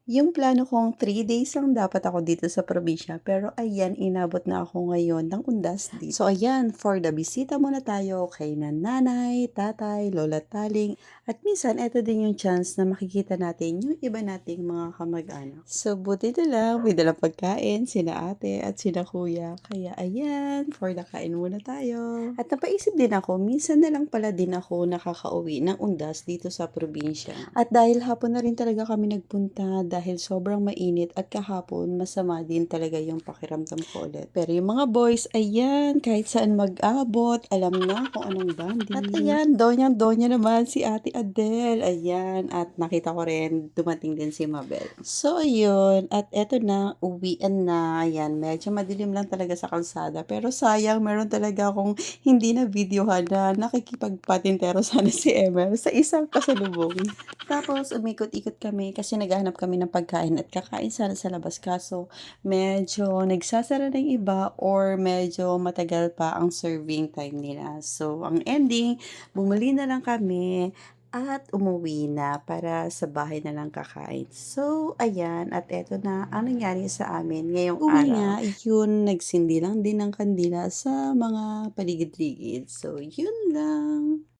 Yung plano kong 3 days lang dapat ako dito sa probinsya, pero ayan, inabot na ako ngayon ng undas dito. So ayan, for the bisita muna tayo kay nanay, tatay, lola, taling, at minsan eto din yung chance na makikita natin yung iba nating mga kamag-anak. So buti na lang, may dalang pagkain, sina ate at sina kuya. Kaya ayan, for the kain muna tayo. At napaisip din ako, minsan na lang pala din ako nakakauwi ng undas dito sa probinsya. At dahil hapon na rin talaga kami nagpunta dahil sobrang mainit at kahapon masama din talaga yung pakiramdam ko ulit. Pero yung mga boys, ayan, kahit saan mag-abot, alam na kung anong banding. At ayan, donyang-donya naman si Ate Adele. Ayan, at nakita ko rin dumating din si Mabel. So ayun, at eto na, uwian na. Ayan, medyo madilim lang talaga sa kalsada. Pero sayang, meron talaga akong hindi na videohan na nakikipagpatintero sana si Emel sa isang pasalubong. Tapos umikot-ikot kami kasi naghahanap kami ng pagkain at kakain sana sa labas kaso medyo nagsasara ng iba or medyo matagal pa ang serving time nila. So ang ending, bumili na lang kami at umuwi na para sa bahay na lang kakain. So ayan, at eto na ang nangyari sa amin ngayong uwi araw. Nga, yun, nagsindi lang din ng kandila sa mga paligid-ligid. So yun lang.